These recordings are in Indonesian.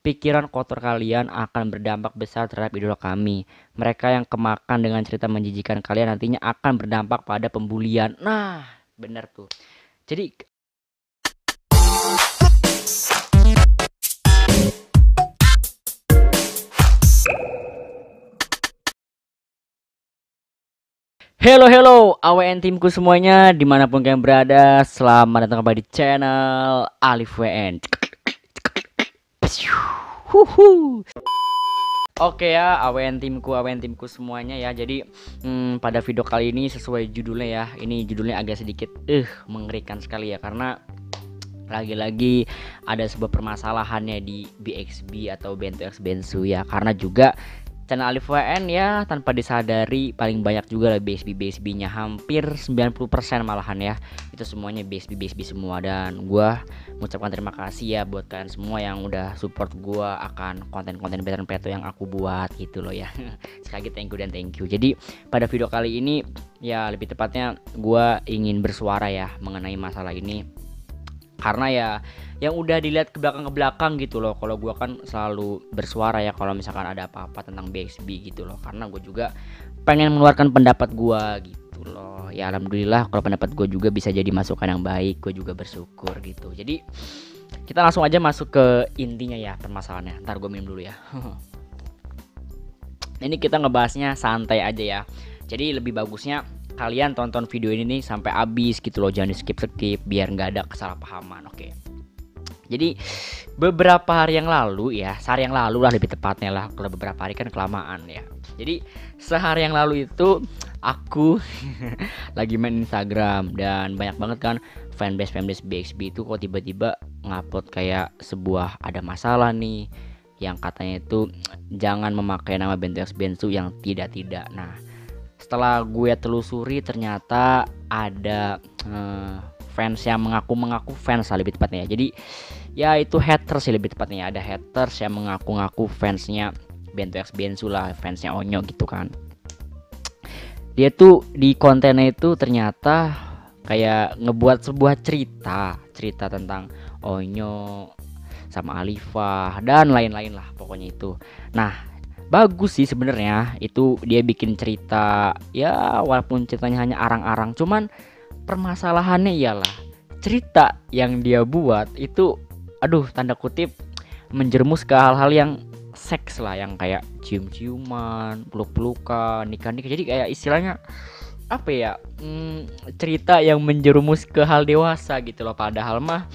pikiran kotor kalian akan berdampak besar terhadap idola kami. Mereka yang kemakan dengan cerita menjijikan kalian nantinya akan berdampak pada pembulian. Nah, bener tuh. Jadi hello AWN timku semuanya dimanapun kalian berada, selamat datang kembali di channel Alif WN. Huhu. Oke ya, AWN timku semuanya ya. Jadi pada video kali ini sesuai judulnya ya. Ini judulnya agak sedikit mengerikan sekali ya, karena lagi-lagi ada sebuah permasalahannya di BXB atau Bento X Bensu ya. Karena juga channel Alif WN ya, tanpa disadari paling banyak juga lah BSB-nya, hampir 90% malahan ya. Itu semuanya BSB semua, dan gua mengucapkan terima kasih ya buat kalian semua yang udah support gua akan konten-konten Peto yang aku buat gitu loh ya. Sekali lagi thank you. Jadi pada video kali ini ya, lebih tepatnya gua ingin bersuara ya mengenai masalah ini. Karena ya yang udah dilihat ke belakang gitu loh. Kalau gua kan selalu bersuara ya kalau misalkan ada apa-apa tentang BXB gitu loh, karena gue juga pengen mengeluarkan pendapat gua gitu loh. Ya alhamdulillah kalau pendapat gue juga bisa jadi masukan yang baik, gue juga bersyukur gitu. Jadi kita langsung aja masuk ke intinya ya permasalahannya. Ntar gue minum dulu ya. Ini kita ngebahasnya santai aja ya. Jadi lebih bagusnya kalian tonton video ini nih sampai habis gitu loh, jangan di skip biar nggak ada kesalahpahaman. Oke. Jadi beberapa hari yang lalu ya, sehari yang lalu lah lebih tepatnya lah, kalau beberapa hari kan kelamaan ya. Jadi sehari yang lalu itu aku lagi main Instagram, dan banyak banget kan fanbase BXB itu kok tiba-tiba ngupload kayak sebuah ada masalah nih, yang katanya itu jangan memakai nama Bento X Bensu yang tidak. Nah, setelah gue telusuri ternyata ada fans yang mengaku fans lah lebih tepatnya ya. Jadi ya itu haters sih lebih tepatnya ya. Ada haters yang mengaku fansnya Bento X Bensu lah, fansnya Onyo gitu kan. Dia tuh di kontennya itu ternyata kayak ngebuat sebuah cerita tentang Onyo sama Alifah dan lain-lain lah pokoknya itu. Nah, bagus sih sebenarnya itu, dia bikin cerita ya, walaupun ceritanya hanya arang-arang, cuman permasalahannya ialah cerita yang dia buat itu tanda kutip menjerumus ke hal-hal yang seks lah, yang kayak cium-ciuman, peluk-pelukan, nikah-nikah. Jadi kayak istilahnya apa ya, cerita yang menjerumus ke hal dewasa gitu loh. Padahal mah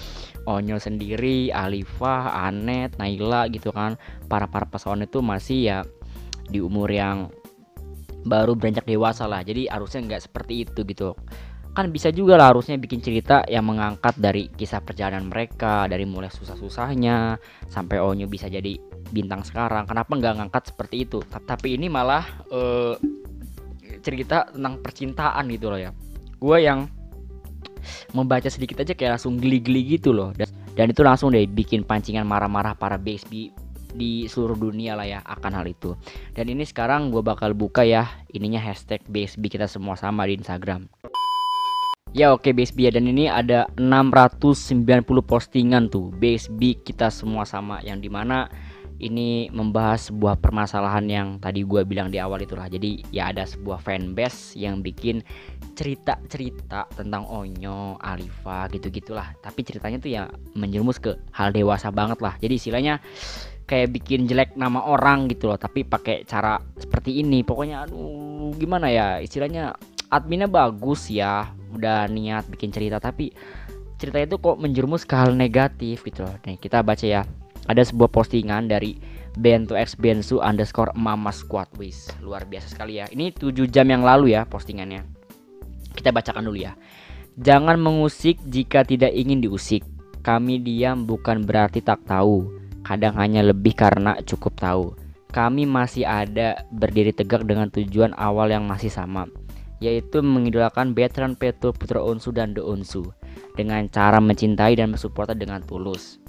Onyo sendiri, Alifah, Anet, Naila gitu kan, para pasangan itu masih ya di umur yang baru beranjak dewasa lah. Jadi harusnya nggak seperti itu gitu. Kan bisa juga lah harusnya bikin cerita yang mengangkat dari kisah perjalanan mereka, dari mulai susah-susahnya sampai Onyo bisa jadi bintang sekarang. Kenapa nggak ngangkat seperti itu? Tapi ini malah cerita tentang percintaan gitu loh ya. Gue yang membaca sedikit aja kayak langsung geli-geli gitu loh, dan itu langsung deh bikin pancingan marah-marah para BXB di seluruh dunia lah ya akan hal itu. Dan ini sekarang gue bakal buka ya ininya, hashtag BXB kita semua sama di Instagram ya. Oke BXB ya, dan ini ada 690 postingan tuh BXB kita semua sama, yang dimana ini membahas sebuah permasalahan yang tadi gue bilang di awal itulah. Jadi ya ada sebuah fanbase yang bikin cerita tentang Onyo, Alifah gitu-gitulah, tapi ceritanya tuh ya menjerumus ke hal dewasa banget lah. Jadi istilahnya kayak bikin jelek nama orang gitu loh, tapi pakai cara seperti ini. Pokoknya gimana ya, istilahnya adminnya bagus ya, udah niat bikin cerita, tapi ceritanya itu kok menjerumus ke hal negatif gitu loh. Nih kita baca ya. Ada sebuah postingan dari Bento X Bensu _ Mama Squad. Wis, luar biasa sekali ya. Ini 7 jam yang lalu ya postingannya. Kita bacakan dulu ya. Jangan mengusik jika tidak ingin diusik. Kami diam bukan berarti tak tahu. Kadang hanya lebih karena cukup tahu. Kami masih ada, berdiri tegak dengan tujuan awal yang masih sama, yaitu mengidolakan veteran Peto, Putra Onsu dan The Onsu, dengan cara mencintai dan mensupport dengan tulus.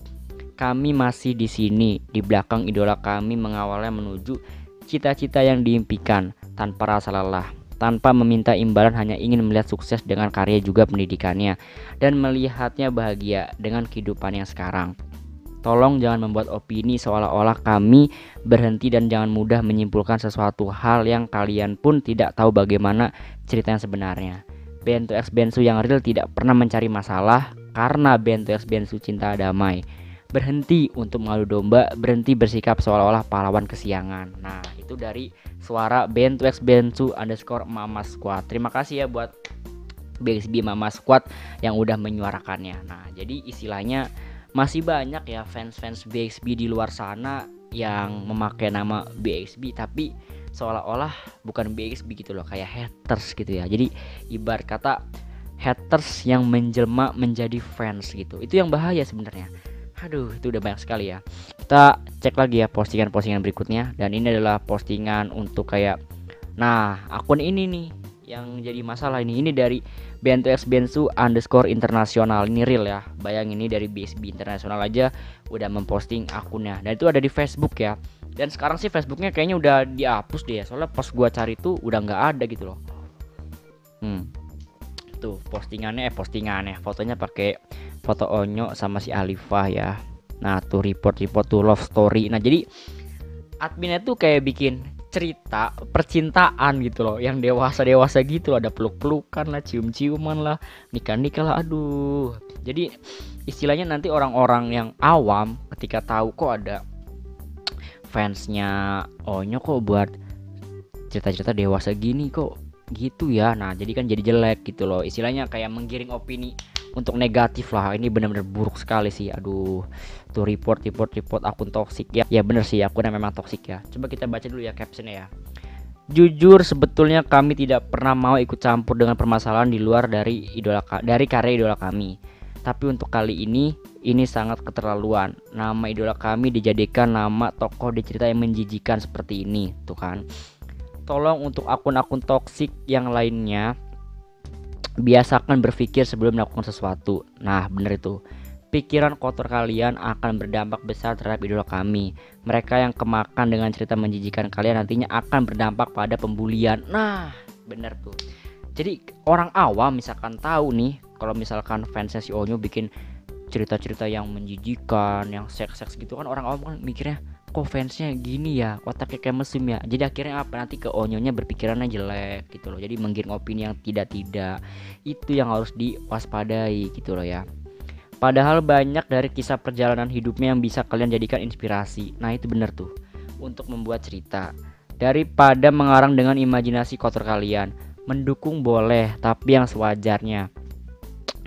Kami masih di sini, di belakang idola kami, mengawalnya menuju cita-cita yang diimpikan tanpa rasa lelah, tanpa meminta imbalan, hanya ingin melihat sukses dengan karya juga pendidikannya, dan melihatnya bahagia dengan kehidupan yang sekarang. Tolong jangan membuat opini seolah-olah kami berhenti dan jangan mudah menyimpulkan sesuatu hal yang kalian pun tidak tahu bagaimana cerita yang sebenarnya. Ben2X Bensu yang real tidak pernah mencari masalah karena Ben2X Bensu cinta damai. Berhenti untuk mengadu domba, berhenti bersikap seolah-olah pahlawan kesiangan. Nah, itu dari suara Ben2X Bensu _ Mama Squad. Terima kasih ya buat BXB Mama Squad yang udah menyuarakannya. Nah, jadi istilahnya masih banyak ya fans-fans BXB di luar sana yang memakai nama BXB tapi seolah-olah bukan BXB gitu loh, kayak haters gitu ya. Jadi ibarat kata haters yang menjelma menjadi fans gitu. Itu yang bahaya sebenarnya. Aduh, itu udah banyak sekali ya. Kita cek lagi ya postingan-postingan berikutnya. Dan ini adalah postingan untuk kayak, nah akun ini nih yang jadi masalah ini. Ini dari Ben2X Bensu _ internasional. Ini real ya. Bayangin ini dari BXB internasional aja udah memposting akunnya. Dan itu ada di Facebook ya. Dan sekarang sih Facebooknya kayaknya udah dihapus deh ya. Soalnya pas gua cari tuh udah nggak ada gitu loh. Tuh postingannya fotonya pakai foto Onyo sama si Alifah ya. Nah tuh report tuh love story. Nah jadi adminnya tuh kayak bikin cerita percintaan gitu loh, yang dewasa gitu loh. Ada peluk-pelukan lah, cium-ciuman lah, nikah lah. Aduh, jadi istilahnya nanti orang-orang yang awam ketika tahu kok ada fansnya Onyo kok buat cerita-cerita dewasa gini kok gitu ya. Nah jadi kan jadi jelek gitu loh, istilahnya kayak menggiring opini untuk negatif lah. Ini benar-benar buruk sekali sih. Aduh, tuh report akun toksik ya. Ya bener sih, akunnya memang toksik ya. Coba kita baca dulu ya captionnya ya. Jujur sebetulnya kami tidak pernah mau ikut campur dengan permasalahan di luar dari karya idola kami. Tapi untuk kali ini sangat keterlaluan. Nama idola kami dijadikan nama tokoh di cerita yang menjijikan seperti ini. Tuh kan. Tolong untuk akun-akun toksik yang lainnya, biasakan berpikir sebelum melakukan sesuatu. Nah bener itu. Pikiran kotor kalian akan berdampak besar terhadap idola kami. Mereka yang kemakan dengan cerita menjijikan kalian nantinya akan berdampak pada pembulian. Nah bener tuh. Jadi orang awam misalkan tahu nih kalau misalkan fansnya si Onyo bikin cerita-cerita yang menjijikan, yang seks gitu kan, orang awam kan mikirnya kok fansnya gini ya, otaknya kayak mesum ya. Jadi akhirnya apa, nanti ke Onyonya berpikirannya jelek gitu loh. Jadi menggiring opini yang tidak. Itu yang harus diwaspadai gitu loh ya. Padahal banyak dari kisah perjalanan hidupnya yang bisa kalian jadikan inspirasi. Nah itu bener tuh, untuk membuat cerita. Daripada mengarang dengan imajinasi kotor kalian. Mendukung boleh, tapi yang sewajarnya.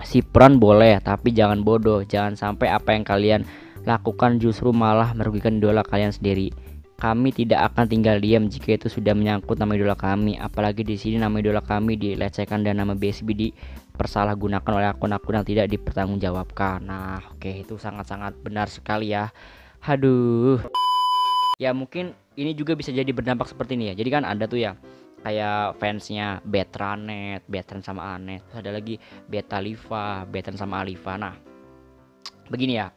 Sipran boleh, tapi jangan bodoh. Jangan sampai apa yang kalian lakukan justru malah merugikan idola kalian sendiri. Kami tidak akan tinggal diam jika itu sudah menyangkut nama idola kami. Apalagi di sini nama idola kami dilecehkan dan nama BSB dipersalahgunakan oleh akun-akun yang tidak dipertanggungjawabkan. Nah, oke, itu sangat-sangat benar sekali ya. Aduh. Ya mungkin ini juga bisa jadi berdampak seperti ini ya. Jadi kan ada tuh ya kayak fansnya Betranet, Betran sama Anet. Terus ada lagi Betalifa, Betran sama Alifa. Nah, begini ya.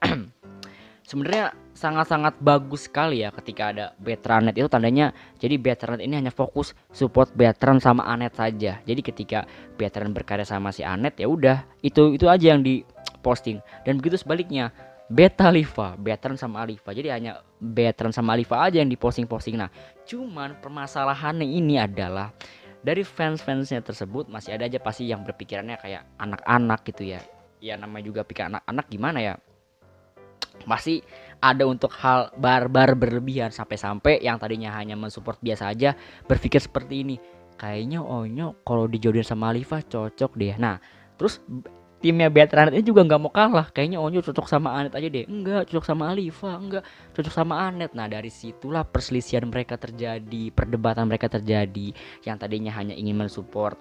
Sebenarnya sangat-sangat bagus sekali ya ketika ada Betranet. Itu tandanya jadi Betranet ini hanya fokus support Betran sama Anet saja. Jadi ketika Betran berkarya sama si Anet ya udah itu aja yang diposting. Dan begitu sebaliknya, Betalifa, Betran sama Alifa. Jadi hanya Betran sama Alifa aja yang diposting-posting. Nah, cuman permasalahannya ini adalah dari fans-fansnya tersebut masih ada aja pasti yang berpikirannya kayak anak-anak gitu ya. Ya namanya juga pikir anak-anak gimana ya, pasti ada untuk hal barbar berlebihan. Sampai-sampai yang tadinya hanya mensupport biasa aja berpikir seperti ini, kayaknya Onyo kalau dijodohin sama Alifa cocok deh. Nah terus timnya Betranet ini juga nggak mau kalah, kayaknya Onyo cocok sama Anet aja deh, enggak cocok sama Alifa, enggak cocok sama Anet. Nah dari situlah perselisihan mereka terjadi, perdebatan mereka terjadi. Yang tadinya hanya ingin mensupport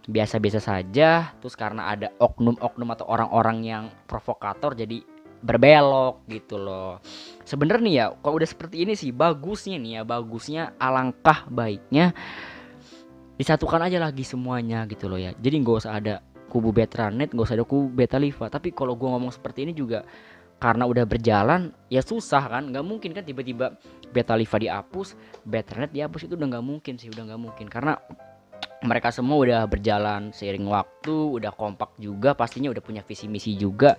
biasa-biasa saja, terus karena ada oknum-oknum atau orang-orang yang provokator jadi berbelok gitu loh. Sebenarnya nih ya kalau udah seperti ini sih bagusnya alangkah baiknya disatukan aja lagi semuanya gitu loh ya. Jadi nggak usah ada kubu Betranet, gak usah ada kubu Betalifa. Tapi kalau gue ngomong seperti ini juga karena udah berjalan ya susah kan. Gak mungkin kan tiba-tiba Betalifa dihapus, Betranet dihapus. Itu udah gak mungkin sih, udah gak mungkin. Karena mereka semua udah berjalan seiring waktu, udah kompak juga, pastinya udah punya visi misi juga.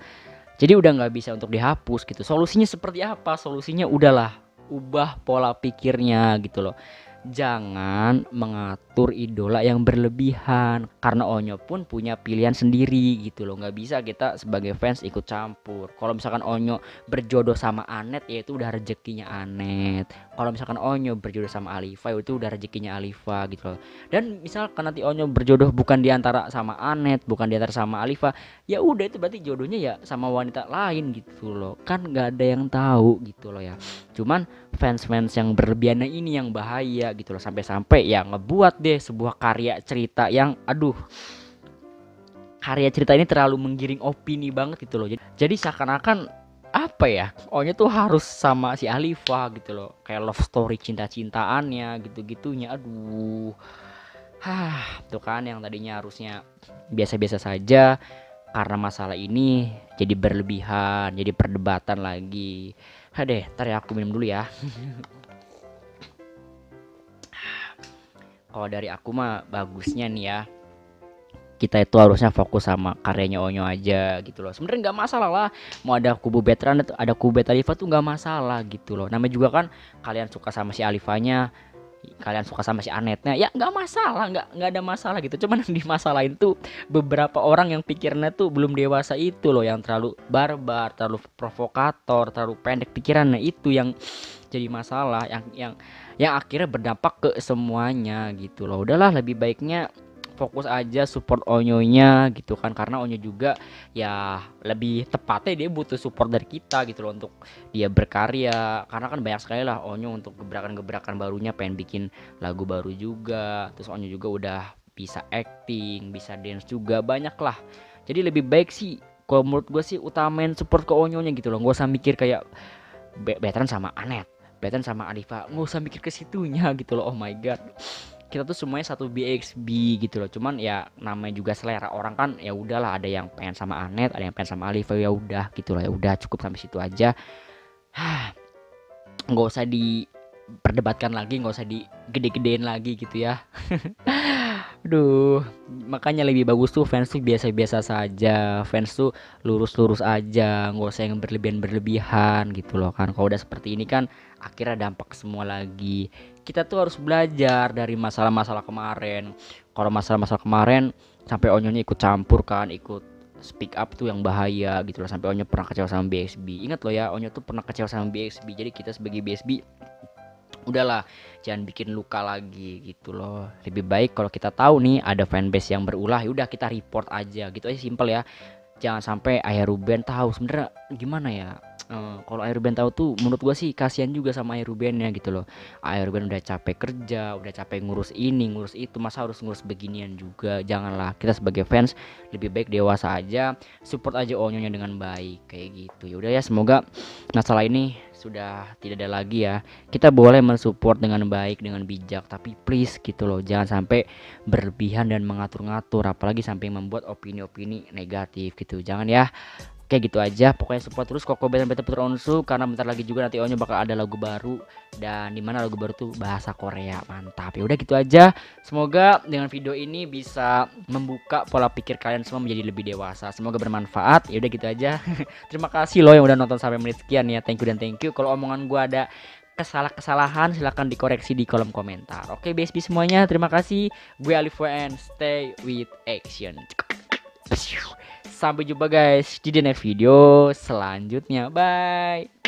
Jadi udah nggak bisa untuk dihapus gitu. Solusinya seperti apa? Solusinya udahlah ubah pola pikirnya gitu loh. Jangan mengatur idola yang berlebihan, karena Onyo pun punya pilihan sendiri gitu loh. Nggak bisa kita sebagai fans ikut campur. Kalau misalkan Onyo berjodoh sama Anet, ya itu udah rezekinya Anet. Kalau misalkan Onyo berjodoh sama Alifa, ya itu udah rezekinya Alifa gitu loh. Dan misalkan nanti Onyo berjodoh bukan diantara sama Anet, bukan diantara sama Alifa, ya udah itu berarti jodohnya ya sama wanita lain gitu loh. Kan nggak ada yang tahu gitu loh ya. Cuman fans-fans yang berlebihan ini yang bahaya gitu loh, sampai-sampai ya ngebuat deh sebuah karya cerita yang karya cerita ini terlalu menggiring opini banget gitu loh. Jadi seakan-akan apa ya, Onyo tuh harus sama si Alifa gitu loh, kayak love story cinta-cintaannya gitu-gitunya. Aduh, tuh kan yang tadinya harusnya biasa-biasa saja, karena masalah ini jadi berlebihan, jadi perdebatan lagi. Deh, ntar ya aku minum dulu ya. Kalau dari aku mah bagusnya nih ya, kita itu harusnya fokus sama karyanya Onyo aja gitu loh. Sebenarnya nggak masalah lah, mau ada kubu veteran ada kubu beta Alifa tuh nggak masalah gitu loh. Namanya juga kan kalian suka sama si Alifanya, kalian suka sama si Anetnya, ya nggak masalah, nggak ada masalah gitu. Cuman yang dimasalahin tuh beberapa orang yang pikirnya tuh belum dewasa itu loh, yang terlalu barbar, terlalu provokator, terlalu pendek pikirannya, itu yang jadi masalah, yang akhirnya berdampak ke semuanya gitu loh. Udahlah, lebih baiknya fokus aja support Onyonya gitu kan, karena Onyo juga ya lebih tepatnya dia butuh support dari kita gitu loh untuk dia berkarya, karena kan banyak sekali lah Onyo untuk gebrakan-gebrakan barunya, pengen bikin lagu baru juga, terus Onyo juga udah bisa acting, bisa dance juga, banyak lah. Jadi lebih baik sih kalau menurut gue sih utamain support ke Onyonya gitu loh, nggak usah mikir kayak veteran sama Anet, veteran sama Alifa, nggak usah mikir ke situnya gitu loh. Oh my god, kita tuh semuanya satu BXB gitu loh. Cuman ya namanya juga selera orang kan, ya udahlah, ada yang pengen sama Anet, ada yang pengen sama Alifa, ya udah gitu loh, ya udah cukup sampai situ aja. Nggak usah diperdebatkan lagi, nggak usah digede-gedein lagi gitu ya. Aduh, makanya lebih bagus tuh fans tuh biasa-biasa saja, fans tuh lurus-lurus aja, nggak usah yang berlebihan-berlebihan gitu loh kan. Kalau udah seperti ini kan akhirnya dampak semua lagi. Kita tuh harus belajar dari masalah-masalah kemarin. Kalau masalah-masalah kemarin sampai Onyonya ikut campur kan, ikut speak up tuh yang bahaya gitu loh, sampai Onyo pernah kecewa sama BXB. Ingat loh ya, Onyo tuh pernah kecewa sama BXB. Jadi kita sebagai BXB udahlah, jangan bikin luka lagi gitu loh. Lebih baik kalau kita tahu nih ada fanbase yang berulah, ya udah kita report aja gitu aja, simple ya. Jangan sampai Ayah Ruben tahu. Sebenarnya gimana ya, kalau Ayah Ruben tahu tuh menurut gua sih kasihan juga sama Ayah Rubennya gitu loh. Ayah Ruben udah capek kerja, udah capek ngurus ini ngurus itu, masa harus ngurus beginian juga. Janganlah, kita sebagai fans lebih baik dewasa aja, support aja Onyonya dengan baik kayak gitu. Ya udah ya, semoga masalah ini sudah tidak ada lagi ya. Kita boleh mensupport dengan baik, dengan bijak, tapi please gitu loh, jangan sampai berlebihan dan mengatur-ngatur, apalagi sampai membuat opini-opini negatif gitu. Jangan ya. Kayak gitu aja, pokoknya support terus Koko Band Beta Putra Onsu, karena bentar lagi juga nanti Onyo bakal ada lagu baru, dan dimana lagu baru tuh bahasa Korea. Mantap. Ya udah gitu aja, semoga dengan video ini bisa membuka pola pikir kalian semua menjadi lebih dewasa. Semoga bermanfaat. Ya udah gitu aja. Terima kasih loh yang udah nonton sampai menit sekian ya. Thank you dan thank you. Kalau omongan gua ada kesalahan silahkan dikoreksi di kolom komentar. Oke BSB semuanya, terima kasih. Gue Alif WN, stay with action. Sampai jumpa guys di next video selanjutnya. Bye.